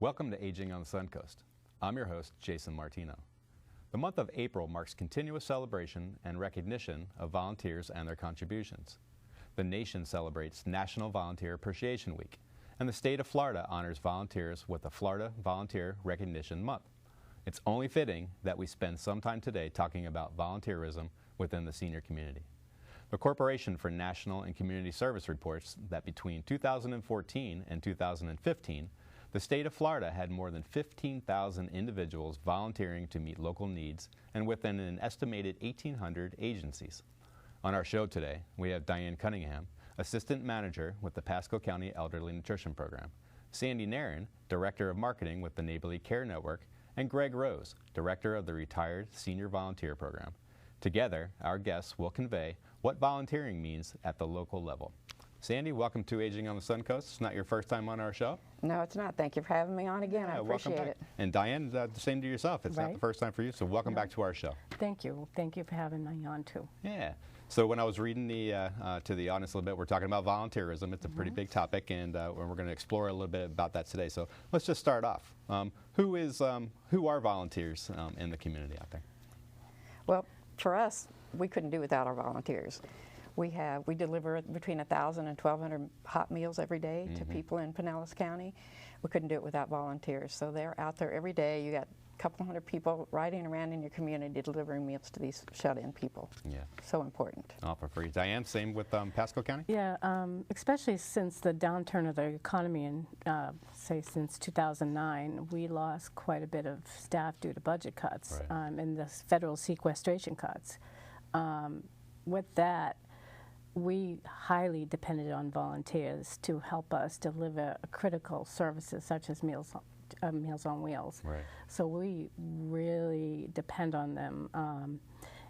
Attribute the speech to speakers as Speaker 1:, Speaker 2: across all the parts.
Speaker 1: Welcome to Aging on the Suncoast. I'm your host, Jason Martino. The month of April marks continuous celebration and recognition of volunteers and their contributions. The nation celebrates National Volunteer Appreciation Week, and the state of Florida honors volunteers with the Florida Volunteer Recognition Month. It's only fitting that we spend some time today talking about volunteerism within the senior community. The Corporation for National and Community Service reports that between 2014 and 2015, the state of Florida had more than 15,000 individuals volunteering to meet local needs and within an estimated 1,800 agencies. On our show today, we have Diane Cunningham, Assistant Manager with the Pasco County Elderly Nutrition Program, Sandi Narron, Director of Marketing with the Neighborly Care Network, and Gregg Rose, Director of the Retired Senior Volunteer Program. Together, our guests will convey what volunteering means at the local level. Sandi, welcome to Aging on the Suncoast. It's not your first time on our show.
Speaker 2: No, it's not. Thank you for having me on again. I appreciate it.
Speaker 1: And Diane, the same to yourself. It's not the first time for you, so welcome back to our show.
Speaker 3: Thank you. Thank you for having me on, too.
Speaker 1: Yeah. So when I was reading to the audience a little bit, we're talking about volunteerism. It's a pretty big topic, and we're going to explore a little bit about that today. So let's just start off. Who are volunteers in the community out there?
Speaker 2: Well, for us, we couldn't do without our volunteers. We deliver between 1,000 and 1,200 hot meals every day to people in Pinellas County. We couldn't do it without volunteers. So they're out there every day. You got a couple hundred people riding around in your community delivering meals to these shut-in people. Yeah. So important.
Speaker 1: All for free. Diane, same with Pasco County?
Speaker 3: Yeah, especially since the downturn of the economy in, say, since 2009, we lost quite a bit of staff due to budget cuts and the federal sequestration cuts. With that, we highly depended on volunteers to help us deliver critical services such as Meals on Wheels. Right. So we really depend on them.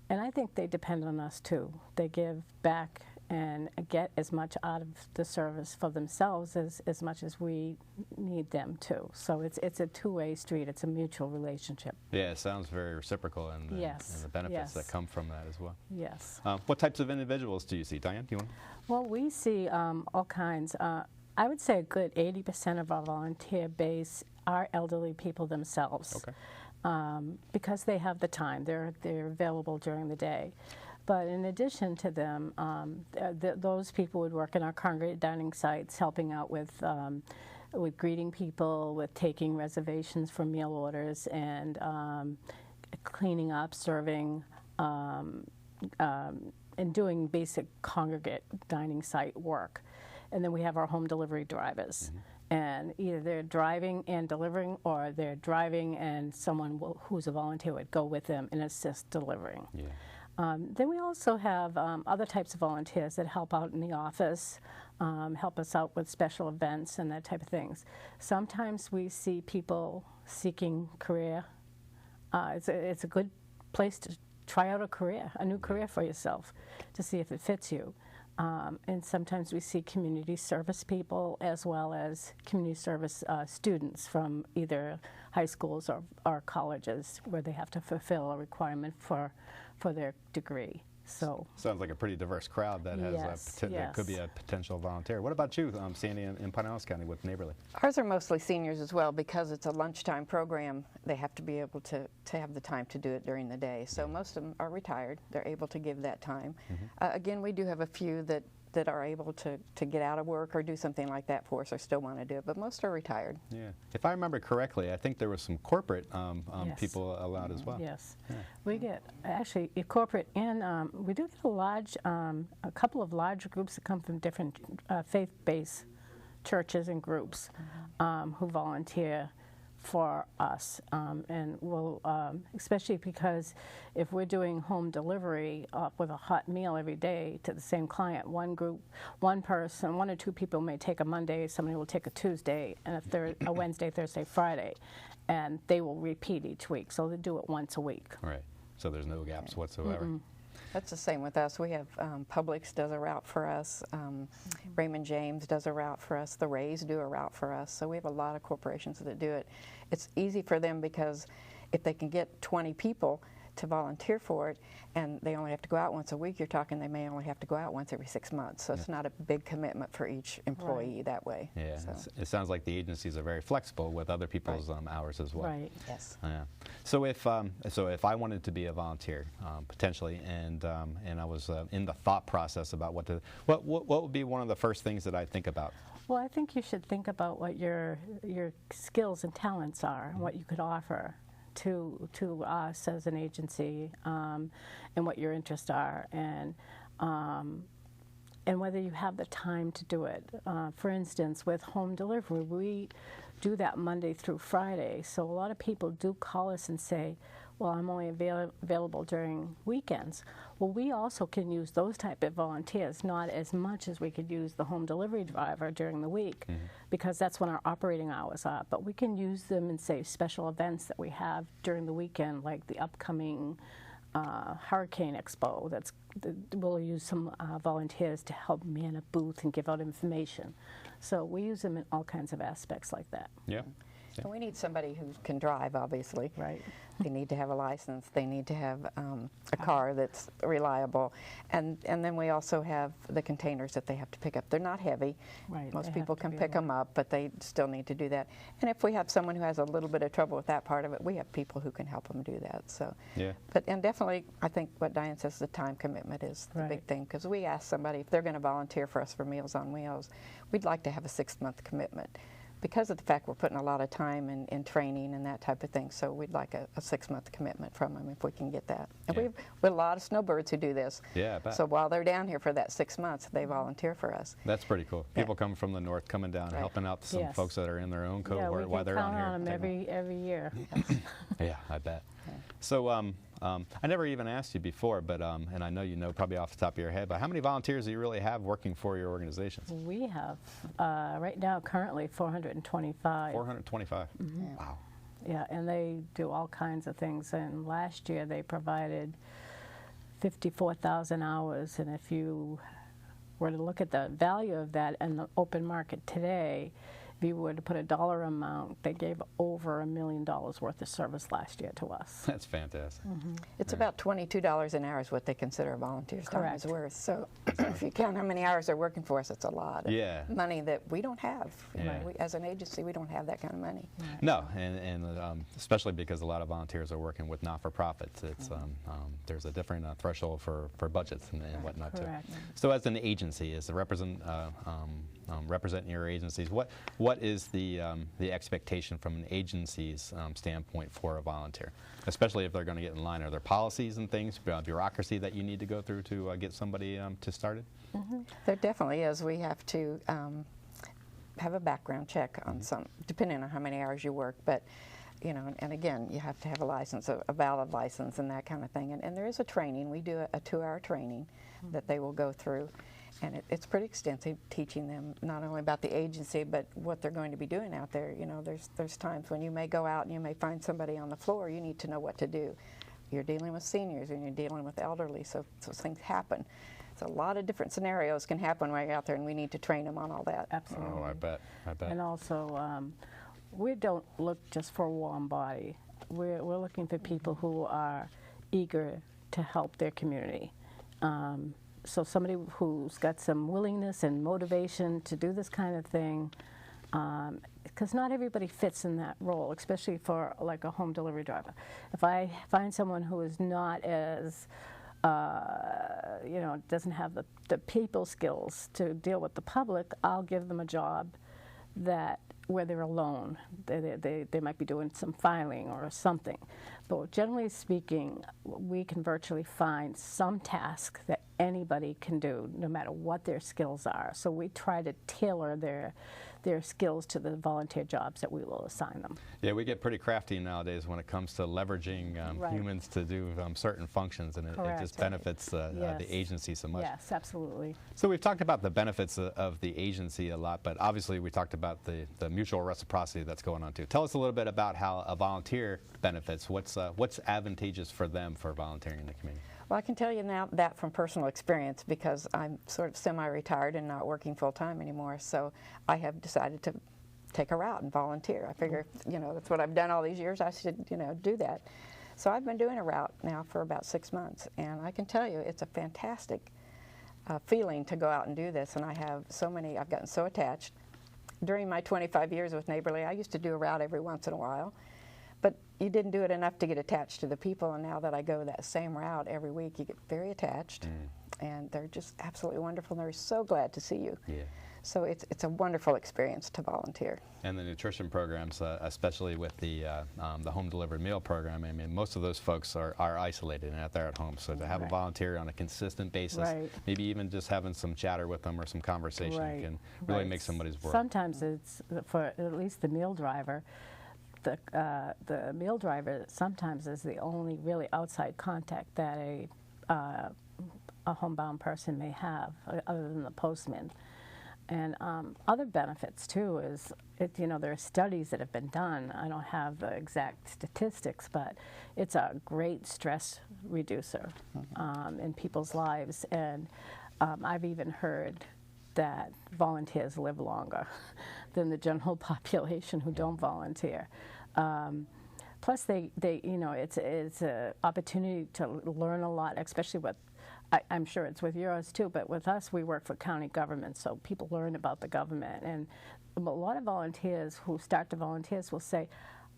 Speaker 3: And I think they depend on us too. They give back and get as much out of the service for themselves as much as we need them to. So it's a two-way street. It's a mutual relationship.
Speaker 1: Yeah, it sounds very reciprocal, and the benefits that come from that as well.
Speaker 3: Yes.
Speaker 1: What types of individuals do you see? Diane, do you want to?
Speaker 3: Well, we see all kinds. I would say a good 80% of our volunteer base are elderly people themselves. Okay. Because they have the time. They're available during the day. But in addition to them, those people would work in our congregate dining sites, helping out with greeting people, with taking reservations for meal orders, and cleaning up, serving, and doing basic congregate dining site work. And then we have our home delivery drivers. And either they're driving and delivering, or they're driving and someone who's a volunteer would go with them and assist delivering. Yeah. Then we also have other types of volunteers that help out in the office, help us out with special events and that type of things. Sometimes we see people seeking career. It's a good place to try out a new career for yourself, to see if it fits you. And sometimes we see community service people as well as community service students from either high schools or colleges where they have to fulfill a requirement for their degree. So
Speaker 1: sounds like a pretty diverse crowd that has that could be a potential volunteer. What about you, Sandi, in Pinellas County with Neighborly?
Speaker 2: Ours are mostly seniors as well. Because it's a lunchtime program, they have to be able to have the time to do it during the day. So most of them are retired. They're able to give that time. Again, we do have a few that are able to get out of work or do something like that for us or still want to do it, but most are retired. Yeah.
Speaker 1: If I remember correctly, I think there was some corporate people allowed as well.
Speaker 3: Yes. Yeah. We get, actually, corporate and we do get a couple of large groups that come from different faith-based churches and groups who volunteer for us, and we'll, especially because if we're doing home delivery with a hot meal every day to the same client, one or two people may take a Monday, somebody will take a Tuesday, and a Wednesday, Thursday, Friday, and they will repeat each week, so they do it once a week.
Speaker 1: Right, so there's no gaps whatsoever.
Speaker 2: That's the same with us. We have Publix does a route for us. Raymond James does a route for us. The Rays do a route for us. So we have a lot of corporations that do it. It's easy for them because if they can get 20 people, to volunteer for it, and they only have to go out once a week, you're talking they may only have to go out once every 6 months. So it's not a big commitment for each employee that way.
Speaker 1: Yeah,
Speaker 2: So.
Speaker 1: it sounds like the agencies are very flexible with other people's hours as well.
Speaker 3: Right.
Speaker 2: Yes.
Speaker 1: Yeah. So if I wanted to be a volunteer potentially, and I was in the thought process about what would be one of the first things that I think about?
Speaker 3: Well, I think you should think about what your skills and talents are, and what you could offer to us as an agency, and what your interests are, and whether you have the time to do it. For instance, with home delivery, we do that Monday through Friday. So a lot of people do call us and say, well, I'm only available during weekends. Well, we also can use those type of volunteers, not as much as we could use the home delivery driver during the week, because that's when our operating hours are. But we can use them in, say, special events that we have during the weekend, like the upcoming Hurricane Expo. We'll use some volunteers to help man a booth and give out information. So we use them in all kinds of aspects like that.
Speaker 1: Yeah.
Speaker 2: And we need somebody who can drive, obviously.
Speaker 3: Right.
Speaker 2: They need to have a license. They need to have a car that's reliable. And then we also have the containers that they have to pick up. They're not heavy.
Speaker 3: Right,
Speaker 2: Most
Speaker 3: they
Speaker 2: people
Speaker 3: have to
Speaker 2: can
Speaker 3: be
Speaker 2: pick them up, but they still need to do that. And if we have someone who has a little bit of trouble with that part of it, we have people who can help them do that. So,
Speaker 1: Yeah.
Speaker 2: and definitely, I think what Diane says, the time commitment is the big
Speaker 3: Right.
Speaker 2: thing. Because we ask somebody if they're going to volunteer for us for Meals on Wheels, we'd like to have a 6-month commitment, because of the fact we're putting a lot of time in training and that type of thing. So we'd like a 6-month commitment from them if we can get that. And
Speaker 1: Yeah.
Speaker 2: we have a lot of snowbirds who do this.
Speaker 1: Yeah, I bet.
Speaker 2: So while they're down here for that 6 months, they volunteer for us.
Speaker 1: That's pretty cool.
Speaker 2: Yeah.
Speaker 1: People coming from the north, coming down,
Speaker 2: Right.
Speaker 1: helping out some
Speaker 3: Yes.
Speaker 1: folks that are in their own
Speaker 3: Yeah,
Speaker 1: cohort
Speaker 3: we
Speaker 1: while
Speaker 3: can
Speaker 1: they're
Speaker 3: count
Speaker 1: on here.
Speaker 3: on them every year.
Speaker 1: Yeah, I bet. So I never even asked you before, but and I know you know probably off the top of your head, but how many volunteers do you really have working for your organizations?
Speaker 3: We have, right now, currently 425.
Speaker 1: 425. Wow.
Speaker 3: Yeah, and they do all kinds of things. And last year they provided 54,000 hours. And if you were to look at the value of that in the open market today, if you were to put a dollar amount, they gave over $1 million worth of service last year to us.
Speaker 1: That's fantastic.
Speaker 2: It's about $22 an hour is what they consider a volunteer's time is
Speaker 3: Correct.
Speaker 2: worth. So if you count how many hours they're working for us, it's a lot of
Speaker 1: Yeah.
Speaker 2: money that we don't have. You know,
Speaker 1: Yeah.
Speaker 2: as an agency, we don't have that kind of money.
Speaker 1: No, and especially because a lot of volunteers are working with not-for-profits. It's there's a different threshold for budgets and whatnot
Speaker 3: Correct.
Speaker 1: too. So as an agency, as representing your agencies, what is the expectation from an agency's standpoint for a volunteer, especially if they're going to get in line? Are there policies and things, bureaucracy that you need to go through to get somebody to started?
Speaker 2: There definitely is. We have to have a background check on some, depending on how many hours you work. But, you know, and again, you have to have a license, a valid license and that kind of thing. And there is a training. We do a 2-hour training that they will go through. And it's pretty extensive, teaching them not only about the agency, but what they're going to be doing out there. You know, there's times when you may go out and you may find somebody on the floor. You need to know what to do. You're dealing with seniors and you're dealing with elderly, so things happen. So a lot of different scenarios can happen while you're out there, and we need to train them on all that.
Speaker 3: Absolutely.
Speaker 1: Oh, I bet.
Speaker 3: And also, we don't look just for a warm body. We're looking for people who are eager to help their community. So somebody who's got some willingness and motivation to do this kind of thing, because not everybody fits in that role, especially for like a home delivery driver. If I find someone who is not as, you know, doesn't have the people skills to deal with the public, I'll give them a job where they're alone. They might be doing some filing or something. But generally speaking, we can virtually find some task that anybody can do, no matter what their skills are. So we try to tailor their skills to the volunteer jobs that we will assign them.
Speaker 1: Yeah, we get pretty crafty nowadays when it comes to leveraging
Speaker 3: Right.
Speaker 1: humans to do certain functions, and it just
Speaker 3: Correct.
Speaker 1: benefits
Speaker 3: Yes.
Speaker 1: the agency so much.
Speaker 3: Yes, absolutely.
Speaker 1: So we've talked about the benefits of the agency a lot, but obviously we talked about the mutual reciprocity that's going on too. Tell us a little bit about how a volunteer benefits. What's advantageous for them for volunteering in the community?
Speaker 2: Well, I can tell you now that from personal experience, because I'm sort of semi-retired and not working full-time anymore, so I have decided to take a route and volunteer. I figure, you know, that's what I've done all these years, I should, you know, do that. So I've been doing a route now for about 6 months, and I can tell you it's a fantastic feeling to go out and do this. And I have so many, I've gotten so attached. During my 25 years with Neighborly, I used to do a route every once in a while, but you didn't do it enough to get attached to the people. And now that I go that same route every week, you get very attached, and they're just absolutely wonderful. And they're so glad to see you. Yeah. So it's a wonderful experience to volunteer.
Speaker 1: And the nutrition programs, especially with the home delivered meal program, I mean, most of those folks are isolated and they're at home. So to have a volunteer on a consistent basis, maybe even just having some chatter with them or some conversation can really make somebody's world.
Speaker 3: Sometimes it's, for at least the meal driver, the meal driver sometimes is the only really outside contact that a homebound person may have, other than the postman. And other benefits too is, there are studies that have been done. I don't have the exact statistics, but it's a great stress reducer in people's lives. And I've even heard that volunteers live longer than the general population who don't volunteer. Plus, it's an opportunity to learn a lot, especially with. I'm sure it's with yours too, but with us, we work for county government, so people learn about the government. And a lot of volunteers who start to volunteers will say,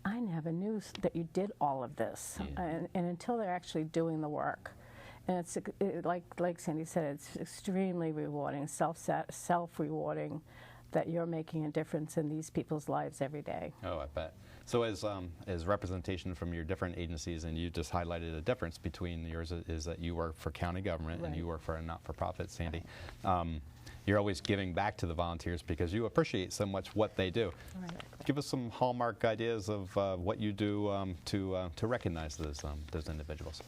Speaker 3: I never knew that you did all of this. And until they're actually doing the work. And it's like Sandi said, it's extremely rewarding, self-rewarding, that you're making a difference in these people's lives every day.
Speaker 1: Oh, I bet. So as representation from your different agencies, and you just highlighted a difference between yours is that you work for county government and you work for a not-for-profit, Sandi. You're always giving back to the volunteers because you appreciate so much what they do. Give us some hallmark ideas of what you do to recognize those individuals.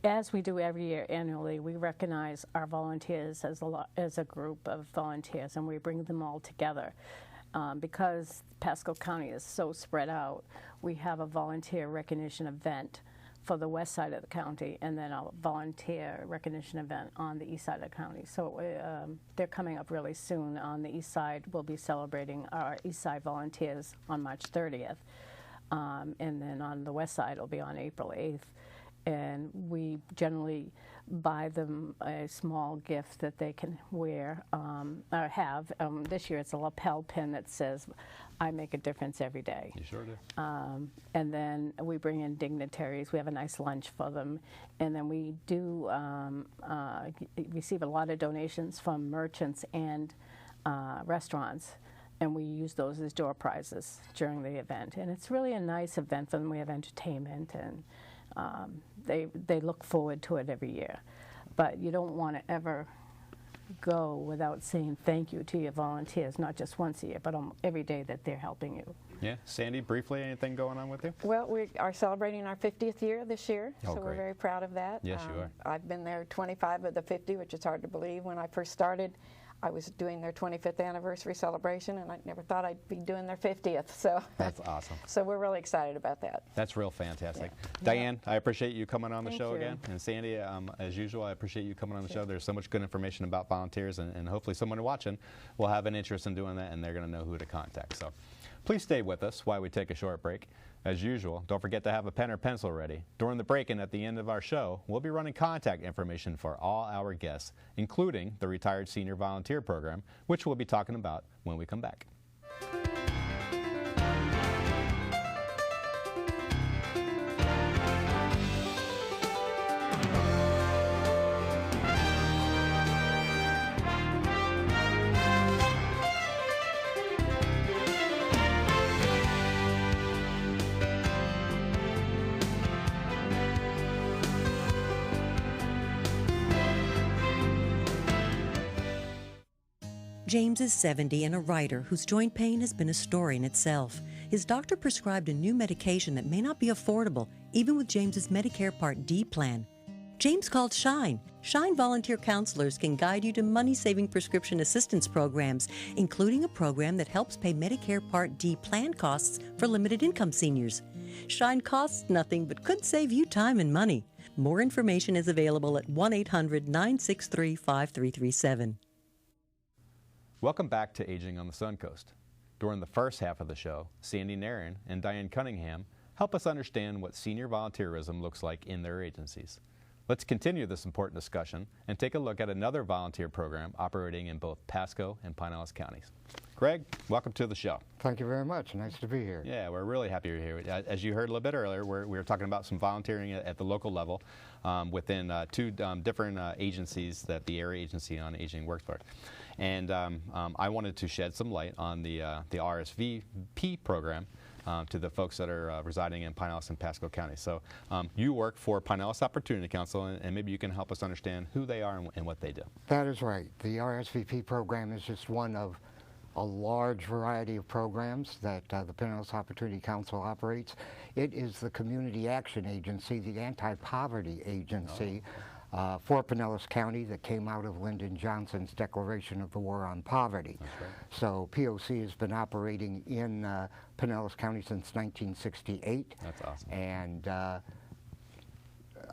Speaker 3: As we do every year annually, we recognize our volunteers as a group of volunteers, and we bring them all together. Because Pasco County is so spread out, we have a volunteer recognition event for the west side of the county, and then a volunteer recognition event on the east side of the county. So they're coming up really soon. On the east side, we'll be celebrating our east side volunteers on March 30th. And then on the west side, it'll be on April 8th. And we generally buy them a small gift that they can wear or have. This year it's a lapel pin that says, I make a difference every day.
Speaker 1: You sure do.
Speaker 3: And then we bring in dignitaries. We have a nice lunch for them. And then we do receive a lot of donations from merchants and restaurants. And we use those as door prizes during the event. And it's really a nice event for them. We have entertainment, and they look forward to it every year. But you don't want to ever go without saying thank you to your volunteers, not just once a year, but every day that they're helping you.
Speaker 1: Yeah. Sandi, briefly, anything going on with you?
Speaker 2: Well, we are celebrating our 50th year this year, so
Speaker 1: great.
Speaker 2: We're very proud of that.
Speaker 1: Yes, you are.
Speaker 2: I've been there 25 of the 50, which is hard to believe. When I first started, I was doing their 25th anniversary celebration, and I never thought I'd be doing their 50th. So
Speaker 1: that's awesome.
Speaker 2: So we're really excited about that.
Speaker 1: That's real fantastic. Yeah. Diane, I appreciate you coming on the show
Speaker 2: you.
Speaker 1: again. And Sandi, as usual, I appreciate you coming on the show. There's so much good information about volunteers, and hopefully someone watching will have an interest in doing that, and they're going to know who to contact. So please stay with us while we take a short break. As usual, don't forget to have a pen or pencil ready. During the break and at the end of our show, we'll be running contact information for all our guests, including the Retired Senior Volunteer Program, which we'll be talking about when we come back.
Speaker 4: James is 70 and a writer whose joint pain has been a story in itself. His doctor prescribed a new medication that may not be affordable, even with James's Medicare Part D plan. James called Shine. Shine volunteer counselors can guide you to money-saving prescription assistance programs, including a program that helps pay Medicare Part D plan costs for limited-income seniors. Shine costs nothing but could save you time and money. More information is available at 1-800-963-5337.
Speaker 1: Welcome back to Aging on the Suncoast. During the first half of the show, Sandi, Narron, and Diane Cunningham help us understand what senior volunteerism looks like in their agencies. Let's continue this important discussion and take a look at another volunteer program operating in both Pasco and Pinellas counties. Gregg, welcome to the show.
Speaker 5: Thank you very much. Nice to be here.
Speaker 1: Yeah, we're really happy you're here. As you heard a little bit earlier, we were talking about some volunteering at the local level within two different agencies that the Area Agency on Aging works for. And I wanted to shed some light on the RSVP program to the folks that are residing in Pinellas and Pasco County. So you work for Pinellas Opportunity Council, and maybe you can help us understand who they are and what they do.
Speaker 5: That is right. The RSVP program is just one of a large variety of programs that the Pinellas Opportunity Council operates. It is the community action agency, the anti-poverty agency for Pinellas County that came out of Lyndon Johnson's declaration of the war on poverty.
Speaker 1: That's right.
Speaker 5: So POC has been operating in Pinellas County since 1968.
Speaker 1: That's awesome.
Speaker 5: And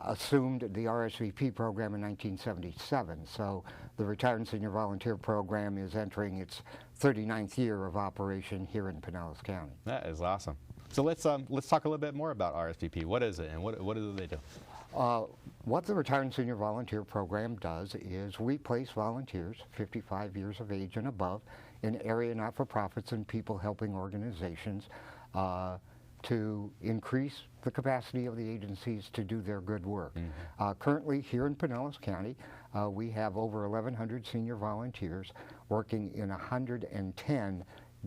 Speaker 5: assumed the RSVP program in 1977. So the Retired and Senior Volunteer Program is entering its 39th year of operation here in Pinellas County.
Speaker 1: That is awesome. So let's talk a little bit more about RSVP. What is it, and what do they do?
Speaker 5: What the Retired and Senior Volunteer Program does is we place volunteers 55 years of age and above in area not-for-profits and people-helping organizations to increase the capacity of the agencies to do their good work. Mm-hmm. Currently, here in Pinellas County, we have over 1,100 senior volunteers working in 110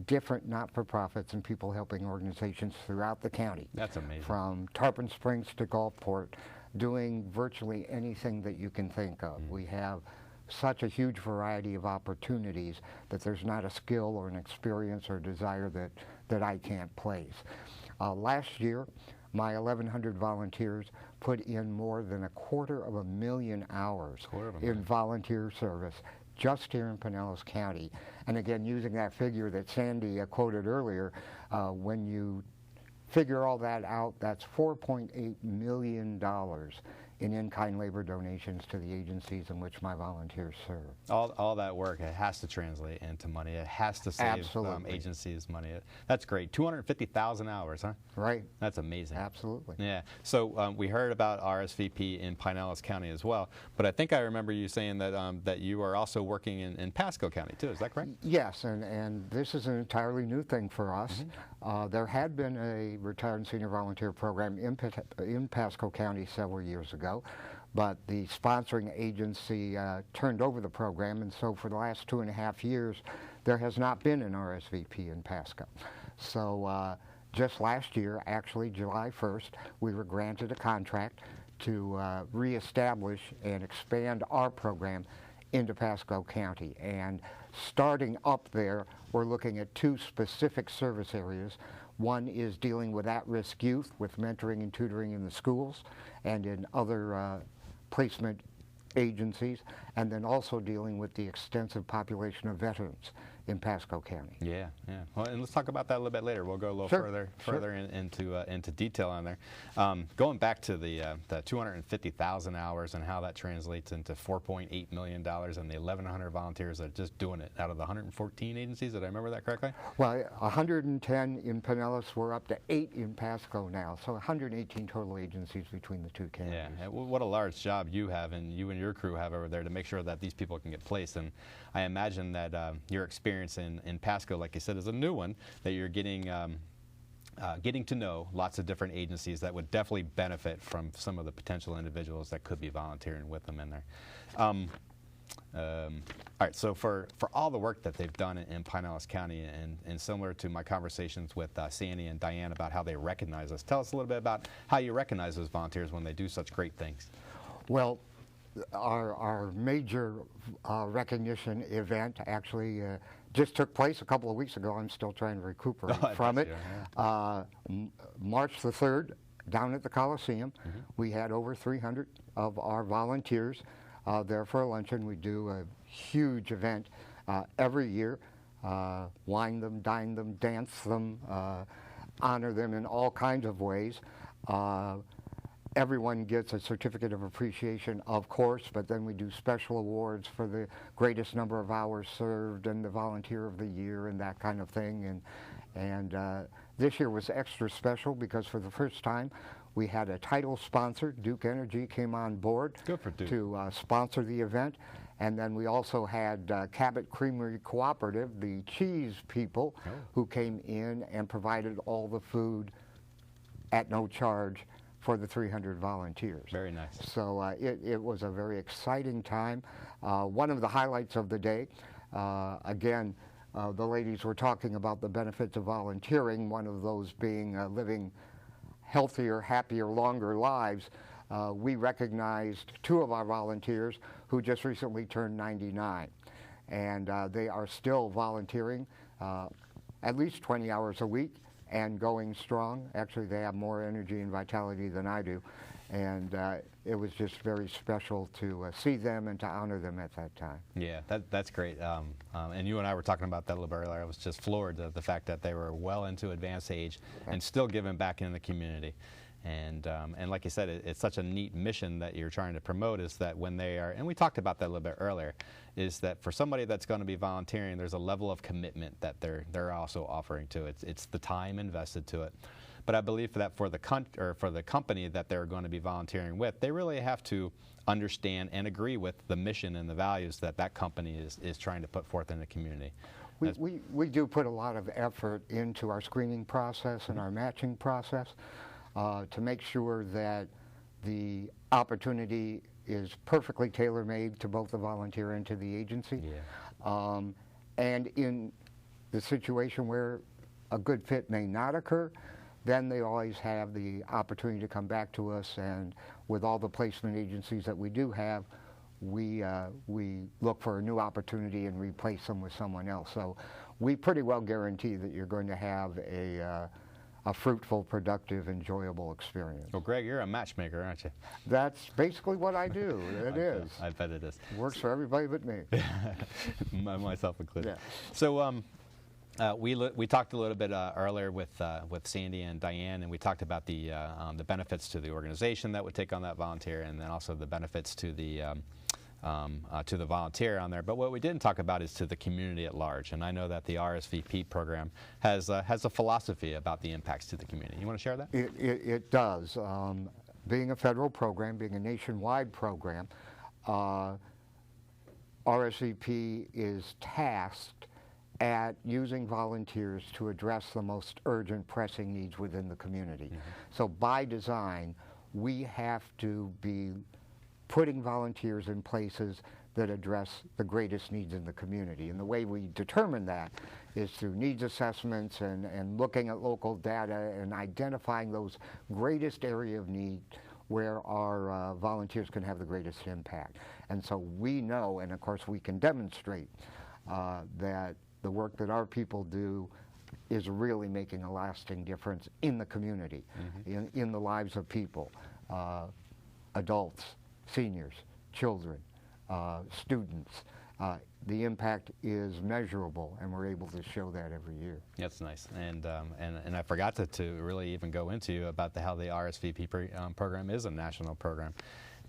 Speaker 5: different not-for-profits and people-helping organizations throughout the county.
Speaker 1: That's amazing. From
Speaker 5: Tarpon Springs to Gulfport, doing virtually anything that you can think of. Mm-hmm. We have such a huge variety of opportunities that there's not a skill or an experience or desire that I can't place. Last year, my 1,100 volunteers put in more than 250,000 hours in volunteer service just here in Pinellas County. And again, using that figure that Sandi quoted earlier, when you figure all that out, that's $4.8 million in in-kind labor donations to the agencies in which my volunteers serve.
Speaker 1: All that work, it has to translate into money. It has to save agencies money. That's great. 250,000 hours, huh?
Speaker 5: Right.
Speaker 1: That's amazing.
Speaker 5: Absolutely.
Speaker 1: Yeah. So we heard about RSVP in Pinellas County as well, but I think I remember you saying that that you are also working in Pasco County too. Is that correct?
Speaker 5: Yes, and this is an entirely new thing for us. Mm-hmm. There had been a retired and senior volunteer program in Pasco County several years ago. But the sponsoring agency turned over the program, and so for the last 2.5 years, there has not been an RSVP in Pasco. So just last year, actually July 1st, we were granted a contract to reestablish and expand our program into Pasco County. And starting up there, we're looking at 2 specific service areas. One is dealing with at-risk youth with mentoring and tutoring in the schools and in other placement agencies, and then also dealing with the extensive population of veterans in Pasco County.
Speaker 1: Yeah, yeah. Well, and let's talk about that a little bit later. We'll go a little further into detail on there. Going back to the 250,000 hours and how that translates into $4.8 million and the 1,100 volunteers that are just doing it out of the 114 agencies. Did I remember that correctly?
Speaker 5: Well, 110 in Pinellas. We're up to 8 in Pasco now, so 118 total agencies between the 2 counties.
Speaker 1: Yeah, what a large job you have and you and your crew have over there to make sure that these people can get placed. And I imagine that your experience in Pasco, like you said, is a new one, that you're getting to know lots of different agencies that would definitely benefit from some of the potential individuals that could be volunteering with them in there. All right, so for all the work that they've done in Pinellas County, and similar to my conversations with Sandi and Diane about how they recognize us, tell us a little bit about how you recognize those volunteers when they do such great things.
Speaker 5: Well, our major recognition event actually just took place a couple of weeks ago. I'm still trying to recuperate from it. March the 3rd, down at the Coliseum, we had over 300 of our volunteers there for a luncheon. We do a huge event every year, wine them, dine them, dance them, honor them in all kinds of ways. Everyone gets a certificate of appreciation, of course, but then we do special awards for the greatest number of hours served and the Volunteer of the Year and that kind of thing. And this year was extra special because for the first time we had a title sponsor. Duke Energy came on board to sponsor the event. And then we also had Cabot Creamery Cooperative, the cheese people, who came in and provided all the food at no charge for the 300 volunteers.
Speaker 1: Very nice.
Speaker 5: So it was a very exciting time. One of the highlights of the day, again, the ladies were talking about the benefits of volunteering, one of those being living healthier, happier, longer lives. We recognized 2 of our volunteers who just recently turned 99. And they are still volunteering at least 20 hours a week and going strong. Actually, they have more energy and vitality than I do. And it was just very special to see them and to honor them at that time.
Speaker 1: Yeah, that's great. And you and I were talking about that a little bit earlier. I was just floored at the fact that they were well into advanced age and still giving back in the community. And like you said, it's such a neat mission that you're trying to promote, is that when they are, and we talked about that a little bit earlier, is that for somebody that's going to be volunteering, there's a level of commitment that they're also offering to it. It's the time invested to it. But I believe that for the company that they're going to be volunteering with, they really have to understand and agree with the mission and the values that that company is trying to put forth in the community.
Speaker 5: We do put a lot of effort into our screening process and our matching process. To make sure that the opportunity is perfectly tailor-made to both the volunteer and to the agency. Yeah. And in the situation where a good fit may not occur, then they always have the opportunity to come back to us, and with all the placement agencies that we do have, we look for a new opportunity and replace them with someone else. So we pretty well guarantee that you're going to have a fruitful, productive, enjoyable experience.
Speaker 1: Well, Greg, you're a matchmaker, aren't you?
Speaker 5: That's basically what I do. It is.
Speaker 1: I bet it is.
Speaker 5: Works for everybody but me.
Speaker 1: Myself included.
Speaker 5: Yeah.
Speaker 1: So we talked a little bit earlier with Sandi and Diane, and we talked about the benefits to the organization that would take on that volunteer, and then also the benefits to the volunteer on there. But what we didn't talk about is to the community at large. And I know that the RSVP program has a philosophy about the impacts to the community. You want to share that?
Speaker 5: It does. Being a federal program, being a nationwide program, RSVP is tasked at using volunteers to address the most urgent, pressing needs within the community. Mm-hmm. So by design, we have to be putting volunteers in places that address the greatest needs in the community. And the way we determine that is through needs assessments and looking at local data and identifying those greatest area of need where our volunteers can have the greatest impact. And so we know, and of course we can demonstrate, that the work that our people do is really making a lasting difference in the community, mm-hmm. in the lives of people, adults, seniors, children, students. The impact is measurable, and we're able to show that every year.
Speaker 1: That's nice. And I forgot to really even go into about how the RSVP program is a national program.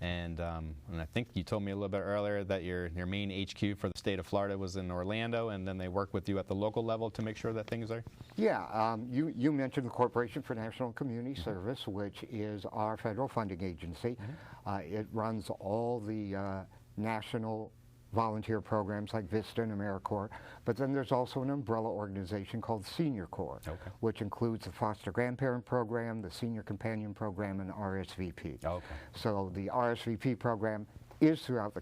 Speaker 1: And I think you told me a little bit earlier that your main HQ for the state of Florida was in Orlando, and then they work with you at the local level to make sure that things are?
Speaker 5: Yeah, you mentioned the Corporation for National Community mm-hmm. Service, which is our federal funding agency. Mm-hmm. It runs all the national volunteer programs like VISTA and AmeriCorps, but then there's also an umbrella organization called Senior Corps, okay. which includes the Foster Grandparent Program, the Senior Companion Program, and RSVP. Okay. So the RSVP program is throughout the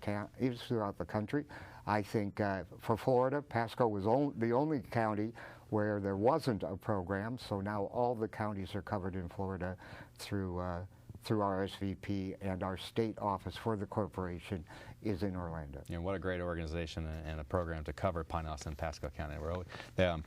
Speaker 5: country. I think for Florida, Pasco was the only county where there wasn't a program, so now all the counties are covered in Florida through RSVP, and our state office for the corporation is in Orlando.
Speaker 1: You know, what a great organization and a program to cover Pinellas and Pasco County.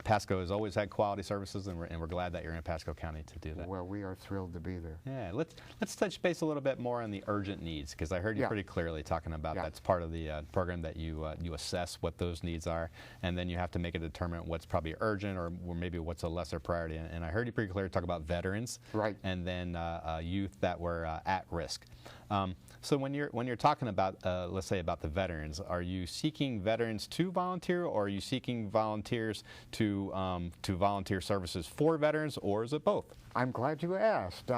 Speaker 1: Pasco has always had quality services, and we're glad that you're in Pasco County to do that.
Speaker 5: Well, we are thrilled to be there.
Speaker 1: Yeah, let's touch base a little bit more on the urgent needs, because I heard you pretty clearly talking about that's part of the program that you assess what those needs are, and then you have to make a determinant what's probably urgent or maybe what's a lesser priority. And I heard you pretty clearly talk about veterans,
Speaker 5: right,
Speaker 1: and then youth that were at risk. So when you're talking about, let's say, about the veterans, are you seeking veterans to volunteer, or are you seeking volunteers to volunteer services for veterans, or is it both?
Speaker 5: I'm glad you asked.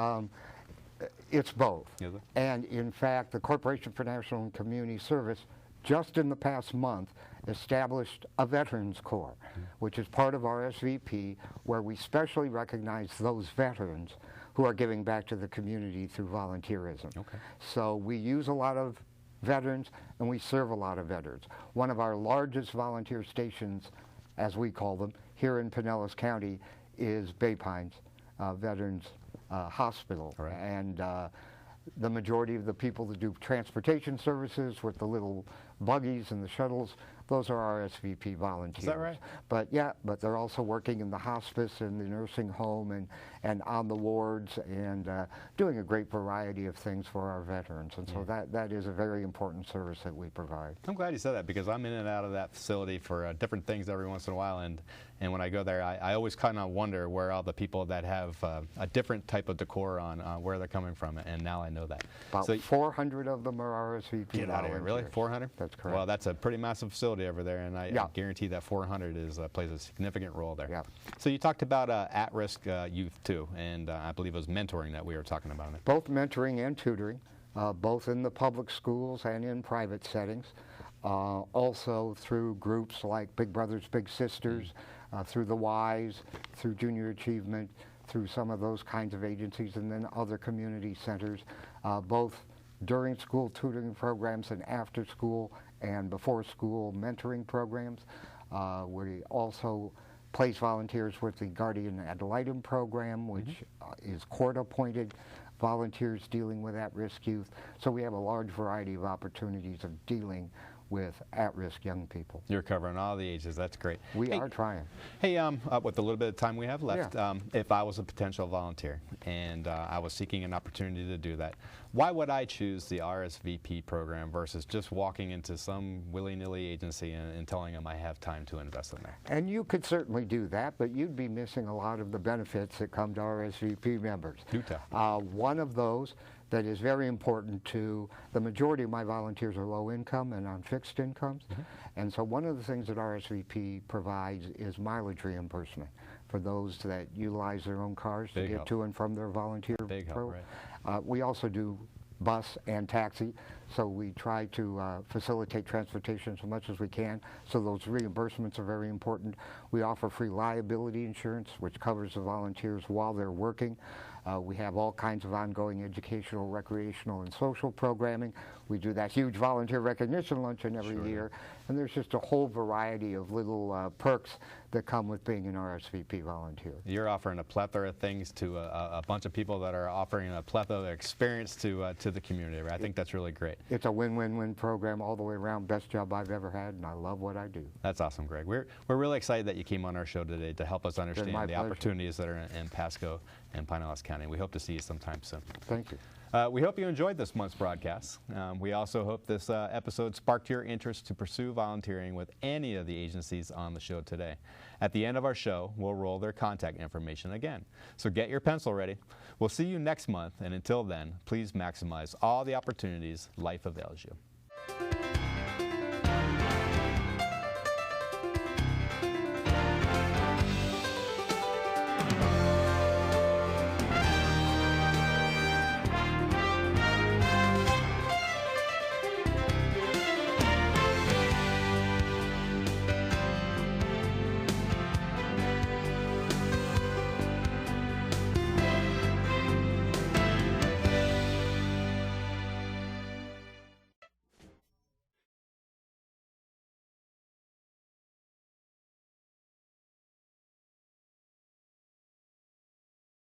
Speaker 5: It's both.
Speaker 1: Is it?
Speaker 5: And in fact, the Corporation for National and Community Service, just in the past month, established a Veterans Corps, which is part of our SVP, where we specially recognize those veterans who are giving back to the community through volunteerism.
Speaker 1: Okay.
Speaker 5: So we use a lot of veterans, and we serve a lot of veterans. One of our largest volunteer stations, as we call them, here in Pinellas County is Bay Pines Veterans Hospital.
Speaker 1: Right.
Speaker 5: And the majority of the people that do transportation services with the little buggies and the shuttles, those are our SVP volunteers.
Speaker 1: Is that right?
Speaker 5: But yeah, but they're also working in the hospice and the nursing home and on the wards and doing a great variety of things for our veterans. And so that is a very important service that we provide.
Speaker 1: I'm glad you said that, because I'm in and out of that facility for different things every once in a while, and when I go there, I always kind of wonder where all the people that have a different type of decor on, where they're coming from, and now I know that.
Speaker 5: About 400 of them are RSVP
Speaker 1: Get out of here, really? 400?
Speaker 5: That's correct.
Speaker 1: Well, that's a pretty massive facility over there, and I guarantee that 400 plays a significant role there.
Speaker 5: Yeah.
Speaker 1: So you talked about at-risk youth too, and I believe it was mentoring that we were talking about.
Speaker 5: Both mentoring and tutoring, both in the public schools and in private settings. Also through groups like Big Brothers Big Sisters, through the WISE, through Junior Achievement, through some of those kinds of agencies, and then other community centers, both during school tutoring programs and after school and before school mentoring programs. We also place volunteers with the Guardian Ad Litem program, which is court-appointed volunteers dealing with at-risk youth. So we have a large variety of opportunities of dealing with at-risk young people.
Speaker 1: You're covering all the ages. That's great.
Speaker 5: We are trying.
Speaker 1: Hey, with the little bit of time we have left, if I was a potential volunteer and I was seeking an opportunity to do that, why would I choose the RSVP program versus just walking into some willy-nilly agency and telling them I have time to invest in there?
Speaker 5: And you could certainly do that, but you'd be missing a lot of the benefits that come to RSVP members.
Speaker 1: Do tell.
Speaker 5: One of those that is very important to the majority of my volunteers are low income and on fixed incomes. And so one of the things that RSVP provides is mileage reimbursement for those that utilize their own cars to get to and from their volunteer program. We also do bus and taxi, so we try to facilitate transportation as much as we can, so those reimbursements are very important. We offer free liability insurance, which covers the volunteers while they're working. We have all kinds of ongoing educational, recreational, and social programming. We do that huge volunteer recognition luncheon every year, and there's just a whole variety of little perks that come with being an RSVP volunteer.
Speaker 1: You're offering a plethora of things to a bunch of people that are offering a plethora of experience to the community. Right? I think that's really great.
Speaker 5: It's a win-win-win program all the way around. Best job I've ever had, and I love what I do.
Speaker 1: That's awesome, Greg. We're really excited that you came on our show today to help us understand the opportunities that are in Pasco and Pinellas County. We hope to see you sometime soon.
Speaker 5: Thank you.
Speaker 1: We hope you enjoyed this month's broadcast. We also hope this episode sparked your interest to pursue volunteering with any of the agencies on the show today. At the end of our show, we'll roll their contact information again. So get your pencil ready. We'll see you next month, and until then, please maximize all the opportunities life avails you.